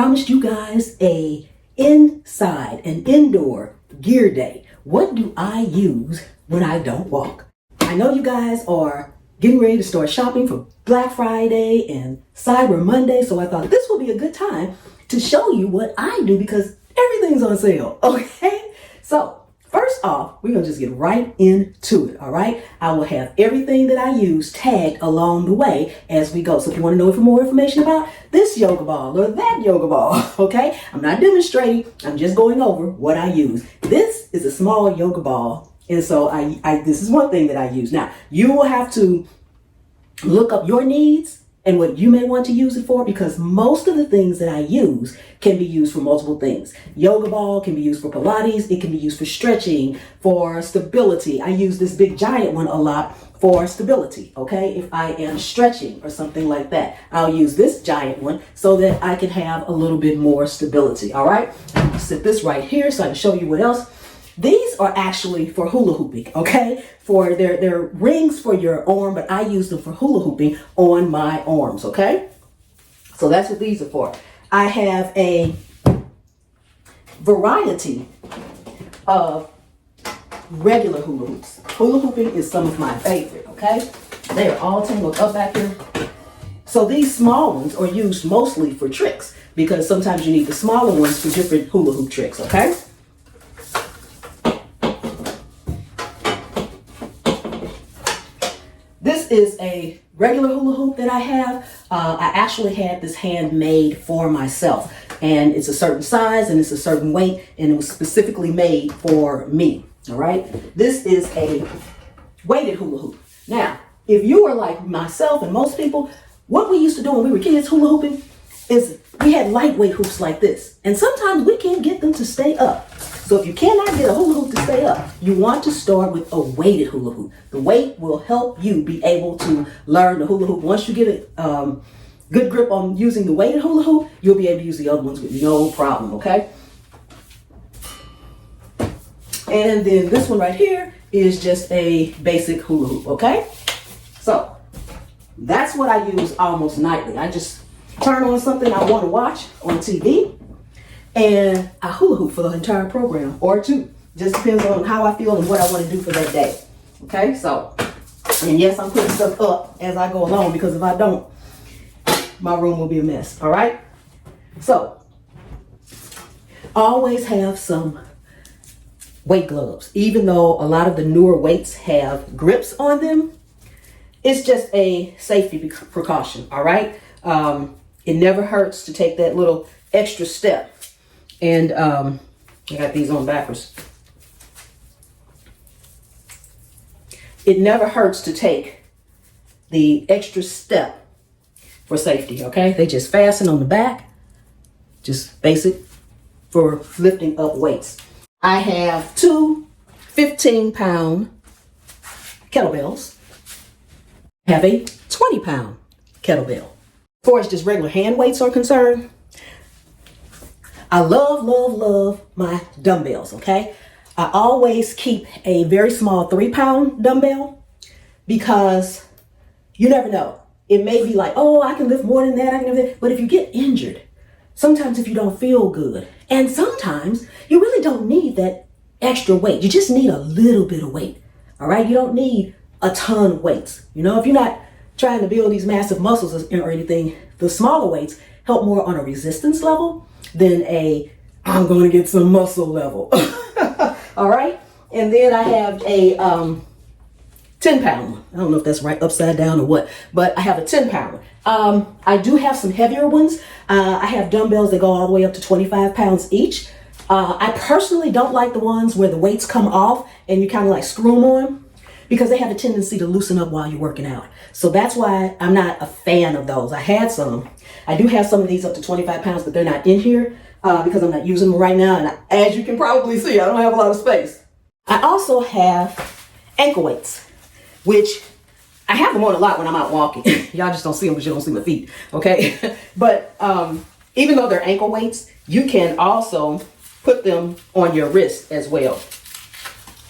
promised you guys an indoor gear day. What do I use when I don't walk? I know you guys are getting ready to start shopping for Black Friday and Cyber Monday, so I thought this would be a good time to show you what I do because everything's on sale, okay? So first off, we're gonna just get right into it, all right? I will have everything that I use tagged along the way as we go. So if you wanna know more information about this yoga ball or that yoga ball, okay? I'm not demonstrating, I'm just going over what I use. This is a small yoga ball, and so this is one thing that I use. Now, you will have to look up your needs and what you may want to use it for, because most of the things that I use can be used for multiple things. Yoga ball can be used for Pilates. It can be used for stretching, for stability. I use this big giant one a lot for stability, okay? If I am stretching or something like that, I'll use this giant one so that I can have a little bit more stability, all right? I'm gonna sit this right here so I can show you what else. These are actually for hula hooping, okay? For they're rings for your arm, but I use them for hula hooping on my arms, okay? So that's what these are for. I have a variety of regular hula hoops. Hula hooping is some of my favorite, okay? They are all tangled up back here. So these small ones are used mostly for tricks because sometimes you need the smaller ones for different hula hoop tricks, okay? This is a regular hula hoop that I have. I actually had this handmade for myself, and it's a certain size and it's a certain weight, and it was specifically made for me. All right. This is a weighted hula hoop. Now, if you are like myself and most people, what we used to do when we were kids hula hooping is we had lightweight hoops like this, and sometimes we can't get them to stay up. So if you cannot get a hula hoop to stay up, you want to start with a weighted hula hoop. The weight will help you be able to learn the hula hoop. Once you get a good grip on using the weighted hula hoop, you'll be able to use the other ones with no problem, okay? And then this one right here is just a basic hula hoop, okay? So that's what I use almost nightly. I just turn on something I want to watch on TV, and I hula hoop for the entire program or two. Just depends on how I feel and what I want to do for that day. Okay, so, and yes, I'm putting stuff up as I go along because if I don't, my room will be a mess. All right, so always have some weight gloves. Even though a lot of the newer weights have grips on them, it's just a safety precaution. All right, it never hurts to take that little extra step. And I got these on backwards. It never hurts to take the extra step for safety, okay? They just fasten on the back, just basic for lifting up weights. I have two 15-pound kettlebells. I have a 20-pound kettlebell. As far as just regular hand weights are concerned, I love my dumbbells, okay? I always keep a very small 3-pound dumbbell because you never know. It may be like, oh, I can lift more than that, I can lift that. But if you get injured, sometimes if you don't feel good, and sometimes you really don't need that extra weight. You just need a little bit of weight, all right? You don't need a ton of weights. You know, if you're not trying to build these massive muscles or anything, the smaller weights help more on a resistance level than I'm going to get some muscle level. All right. And then I have a 10-pound one. I don't know if that's right upside down or what, but I have a 10-pound one. I do have some heavier ones. I have dumbbells that go all the way up to 25 pounds each. I personally don't like the ones where the weights come off and you kind of like screw them on, because they have a tendency to loosen up while you're working out. So that's why I'm not a fan of those. I had some. I do have some of these up to 25 pounds, but they're not in here because I'm not using them right now. And as you can probably see, I don't have a lot of space. I also have ankle weights, which I have them on a lot when I'm out walking. Y'all just don't see them because you don't see my feet, okay? But even though they're ankle weights, you can also put them on your wrist as well.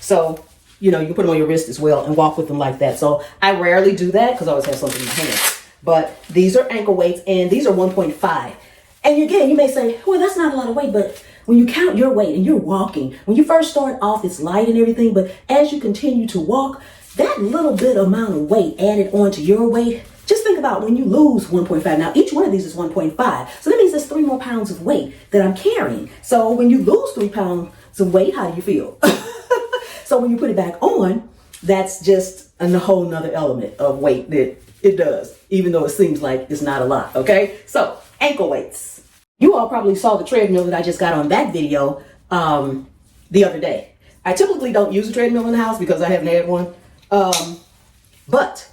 So, you know, you can put them on your wrist as well and walk with them like that. So I rarely do that because I always have something in my hand. But these are ankle weights, and these are 1.5. And again, you may say, well, that's not a lot of weight, but when you count your weight and you're walking, when you first start off, it's light and everything, but as you continue to walk, that little bit amount of weight added onto your weight, just think about when you lose 1.5. Now, each one of these is 1.5. So that means there's 3 more pounds of weight that I'm carrying. So when you lose 3 pounds of weight, how do you feel? So when you put it back on, that's just a whole nother element of weight that it does, even though it seems like it's not a lot, okay? So ankle weights. You all probably saw the treadmill that I just got on that video the other day. I typically don't use a treadmill in the house because I haven't had one. But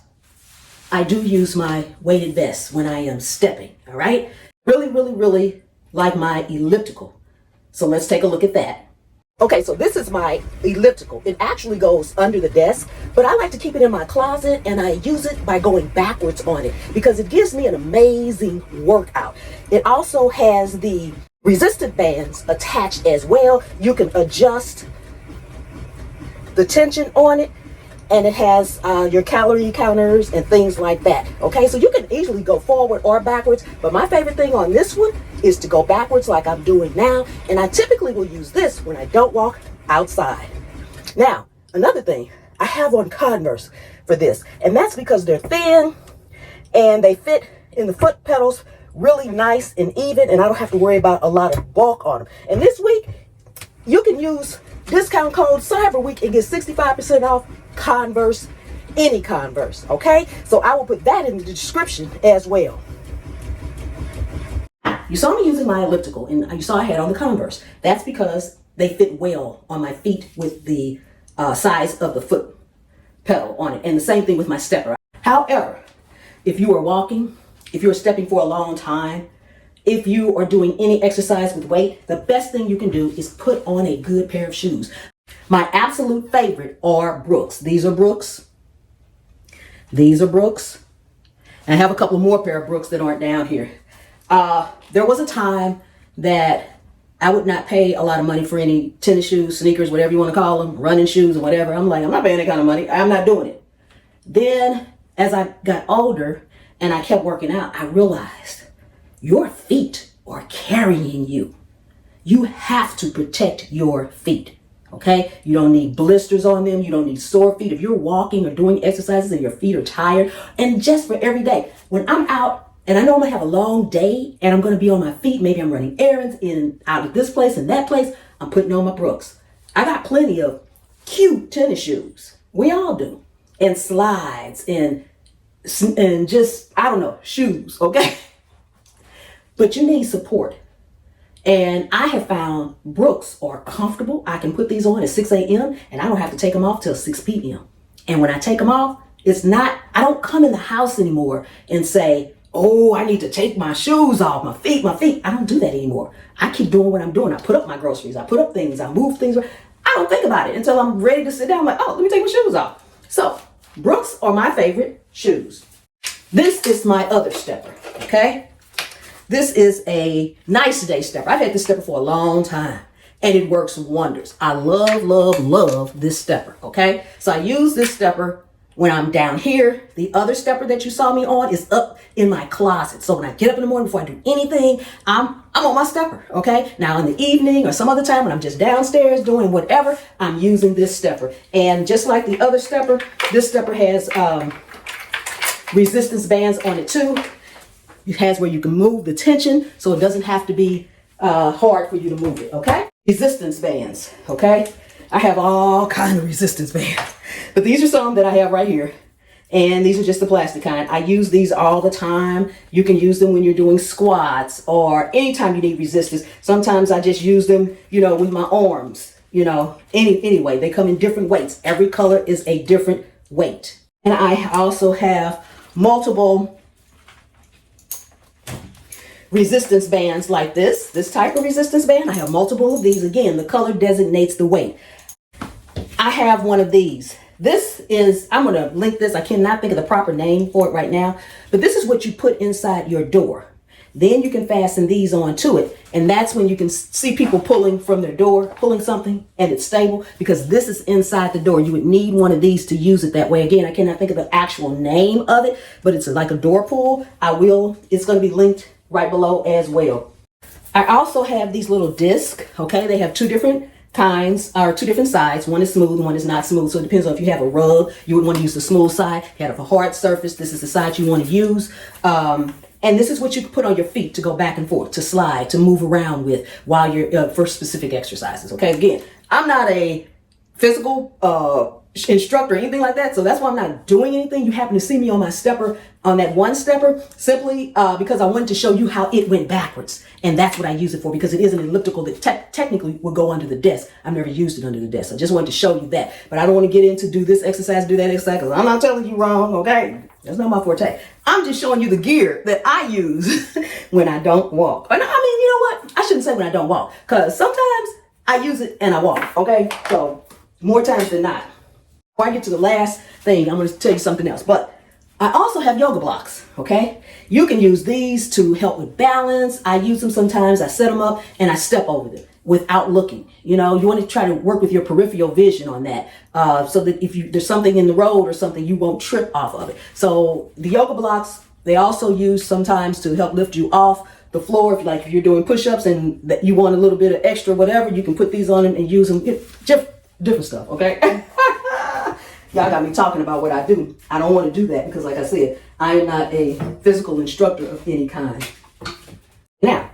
I do use my weighted vest when I am stepping, all right? Really, really, really like my elliptical. So let's take a look at that. Okay, so this is my elliptical. It actually goes under the desk, but I like to keep it in my closet, and I use it by going backwards on it because it gives me an amazing workout. It also has the resistant bands attached as well. You can adjust the tension on it, and it has your calorie counters and things like that. Okay, so you can easily go forward or backwards, but my favorite thing on this one is to go backwards like I'm doing now, and I typically will use this when I don't walk outside. Now, another thing, I have on Converse for this, and that's because they're thin and they fit in the foot pedals really nice and even, and I don't have to worry about a lot of bulk on them. And this week, you can use discount code Cyber Week and get 65% off Converse, any Converse, okay? So I will put that in the description as well. You saw me using my elliptical, and you saw I had on the Converse. That's because they fit well on my feet with the size of the foot pedal on it, and the same thing with my stepper. However, if you are walking, if you're stepping for a long time, if you are doing any exercise with weight, the best thing you can do is put on a good pair of shoes. My absolute favorite are Brooks. These are Brooks. These are Brooks. And I have a couple more pair of Brooks that aren't down here. There was a time that I would not pay a lot of money for any tennis shoes, sneakers, whatever you want to call them, running shoes or whatever. I'm like, I'm not paying that kind of money. I'm not doing it. Then as I got older and I kept working out, I realized your feet are carrying you. You have to protect your feet. Okay, you don't need blisters on them. You don't need sore feet. If you're walking or doing exercises and your feet are tired, and just for every day, when I'm out and I know I'm gonna have a long day and I'm gonna be on my feet, maybe I'm running errands in out of this place and that place, I'm putting on my Brooks. I got plenty of cute tennis shoes. We all do, and slides and just, I don't know, shoes. Okay, but you need support. And I have found Brooks are comfortable. I can put these on at 6 a.m. and I don't have to take them off till 6 p.m. And when I take them off, I don't come in the house anymore and say, oh, I need to take my shoes off, my feet. I don't do that anymore. I keep doing what I'm doing. I put up my groceries. I put up things. I move things. I don't think about it until I'm ready to sit down. I'm like, oh, let me take my shoes off. So Brooks are my favorite shoes. This is my other stepper, okay? This is a nice day stepper. I've had this stepper for a long time and it works wonders. I love, love, love this stepper, okay? So I use this stepper when I'm down here. The other stepper that you saw me on is up in my closet. So when I get up in the morning before I do anything, I'm on my stepper, okay? Now in the evening or some other time when I'm just downstairs doing whatever, I'm using this stepper. And just like the other stepper, this stepper has resistance bands on it too. It has where you can move the tension so it doesn't have to be hard for you to move it, okay? Resistance bands, okay? I have all kind of resistance bands, but these are some that I have right here. And these are just the plastic kind. I use these all the time. You can use them when you're doing squats or anytime you need resistance. Sometimes I just use them, with my arms, Anyway, they come in different weights. Every color is a different weight. And I also have multiple resistance bands like this type of resistance band. I have multiple of these. Again, the color designates the weight. I have one of these. This is, I'm going to link this. I cannot think of the proper name for it right now, but this is what you put inside your door. Then you can fasten these onto it. And that's when you can see people pulling from their door, pulling something and it's stable because this is inside the door. You would need one of these to use it that way. Again, I cannot think of the actual name of it, but it's like a door pull. It's going to be linked right below as well. I also have these little discs, okay? They have two different kinds, or two different sides. One is smooth, one is not smooth. So it depends on if you have a rug, you would want to use the smooth side. If you have a hard surface, this is the side you want to use. And this is what you can put on your feet to go back and forth, to slide, to move around with while you're for specific exercises. Okay, again, I'm not a physical instructor or anything like that, so that's why I'm not doing anything. You happen to see me on my stepper, on that one stepper, simply because I wanted to show you how it went backwards, and that's what I use it for, because it is an elliptical that technically will go under the desk. I've never used it under the desk. I just wanted to show you that, but I don't want to get into do this exercise, do that exercise, because I'm not telling you wrong. Okay, that's not my forte. I'm just showing you the gear that I use when I don't walk. And I mean, you know what? I shouldn't say when I don't walk, because sometimes I use it and I walk. Okay, so more times than not. Before I get to the last thing, I'm going to tell you something else. But I also have yoga blocks, okay? You can use these to help with balance. I use them sometimes. I set them up and I step over them without looking. You know, you want to try to work with your peripheral vision on that, so that if there's something in the road or something, you won't trip off of it. So the yoga blocks, they also use sometimes to help lift you off the floor. If you're doing push-ups and that you want a little bit of extra whatever, you can put these on them and use them. Just different stuff, okay? Y'all got me talking about what I do. I don't want to do that because, like I said, I am not a physical instructor of any kind. Now,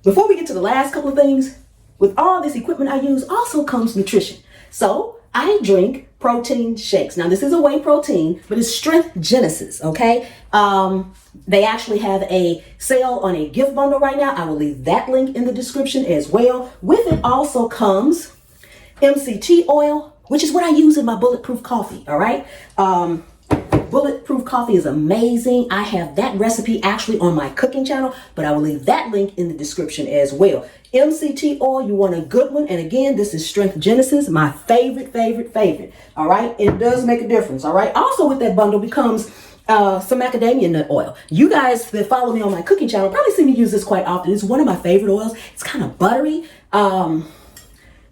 before we get to the last couple of things, with all this equipment I use also comes nutrition. So I drink protein shakes. Now, this is a whey protein, but it's Strength Genesis, okay? They actually have a sale on a gift bundle right now. I will leave that link in the description as well. With it also comes MCT oil, which is what I use in my bulletproof coffee, all right? Bulletproof coffee is amazing. I have that recipe actually on my cooking channel, but I will leave that link in the description as well. MCT oil, you want a good one. And again, this is Strength Genesis, my favorite, all right? It does make a difference, all right? Also with that bundle becomes some macadamia nut oil. You guys that follow me on my cooking channel probably see me use this quite often. It's one of my favorite oils. It's kind of buttery,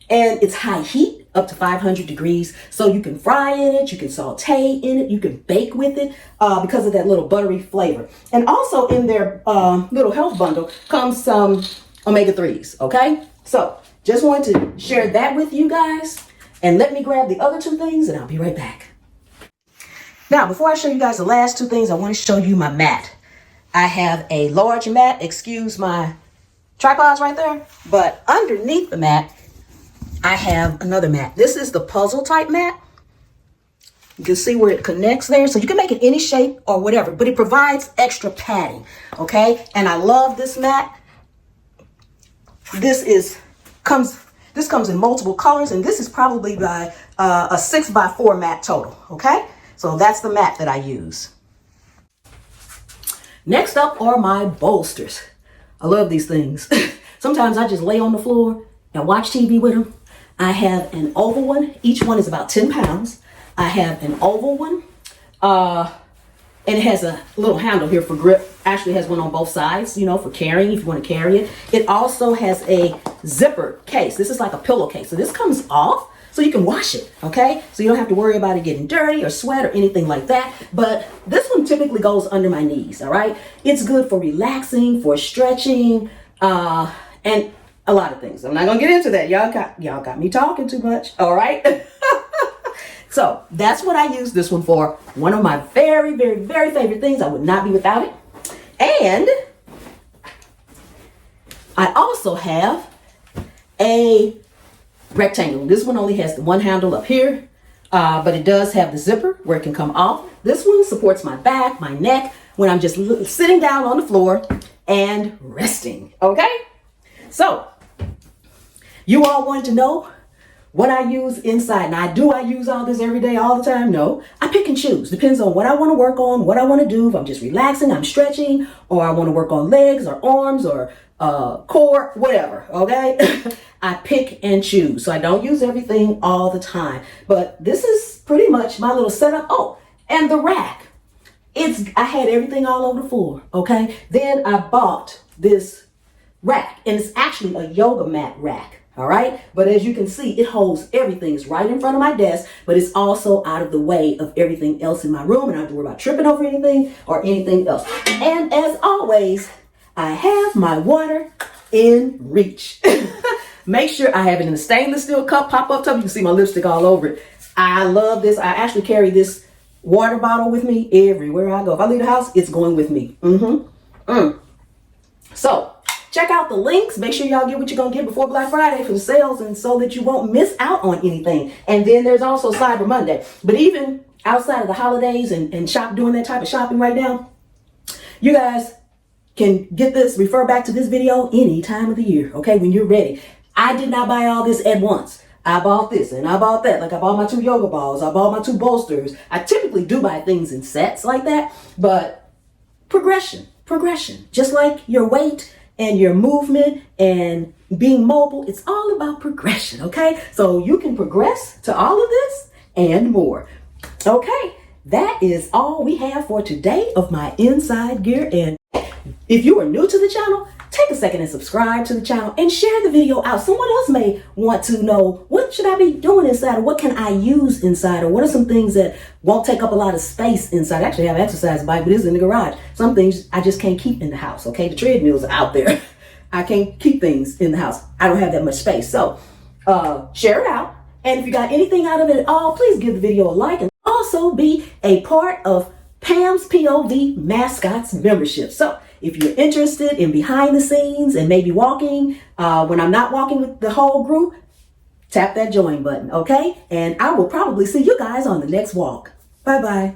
and it's high heat, up to 500 degrees. So you can fry in it, you can saute in it, you can bake with it because of that little buttery flavor. And also in their little health bundle comes some omega-3s, okay? So just wanted to share that with you guys. And let me grab the other two things and I'll be right back. Now, before I show you guys the last two things, I want to show you my mat. I have a large mat, excuse my tripods right there, but underneath the mat, I have another mat. This is the puzzle type mat. You can see where it connects there. So you can make it any shape or whatever, but it provides extra padding, okay? And I love this mat. This comes in multiple colors, and this is probably by a 6x4 mat total, okay? So that's the mat that I use. Next up are my bolsters. I love these things. Sometimes I just lay on the floor and watch TV with them. I have an oval one. Each one is about 10 pounds. I have an oval one. And it has a little handle here for grip. Actually has one on both sides, you know, for carrying if you want to carry it. It also has a zipper case. This is like a pillowcase. So this comes off so you can wash it, okay? So you don't have to worry about it getting dirty or sweat or anything like that. But this one typically goes under my knees, all right? It's good for relaxing, for stretching, and a lot of things. I'm not gonna get into that. Y'all got me talking too much. All right. So that's what I use this one for. One of my very favorite things. I would not be without it. And I also have a rectangle. This one only has the one handle up here, but it does have the zipper where it can come off. This one supports my back, my neck, when I'm just sitting down on the floor and resting. Okay. So you all wanted to know what I use inside. Now, do I use all this every day, all the time? No. I pick and choose. Depends on what I want to work on, what I want to do. If I'm just relaxing, I'm stretching, or I want to work on legs or arms or core, whatever, okay? I pick and choose. So I don't use everything all the time. But this is pretty much my little setup. Oh, and the rack. I had everything all over the floor, okay? Then I bought this rack, and it's actually a yoga mat rack. All right. But as you can see, it holds everything. It's right in front of my desk, but it's also out of the way of everything else in my room. And I don't have to worry about tripping over anything or anything else. And as always, I have my water in reach. Make sure I have it in a stainless steel cup, pop-up tub. You can see my lipstick all over it. I love this. I actually carry this water bottle with me everywhere I go. If I leave the house, it's going with me. So check out the links. Make sure y'all get what you're going to get before Black Friday for the sales, and so that you won't miss out on anything. And then there's also Cyber Monday. But even outside of the holidays and shop doing that type of shopping right now, you guys can get this, refer back to this video any time of the year, okay, when you're ready. I did not buy all this at once. I bought this and I bought that. Like I bought my 2 yoga balls. I bought my 2 bolsters. I typically do buy things in sets like that, but progression. Just like your weight and your movement and being mobile, it's all about progression, okay? So you can progress to all of this and more. Okay, that is all we have for today of my inside gear. And if you are new to the channel, take a second and subscribe to the channel and share the video out. Someone else may want to know, what should I be doing inside, or what can I use inside, or what are some things that won't take up a lot of space inside. I actually have an exercise bike, but it's in the garage. Some things I just can't keep in the house, okay? The treadmills are out there. I can't keep things in the house. I don't have that much space. So share it out. And if you got anything out of it at all, please give the video a like, and also be a part of Pam's POV Mascots membership. So if you're interested in behind the scenes and maybe walking when I'm not walking with the whole group, tap that join button, okay? And I will probably see you guys on the next walk. Bye-bye.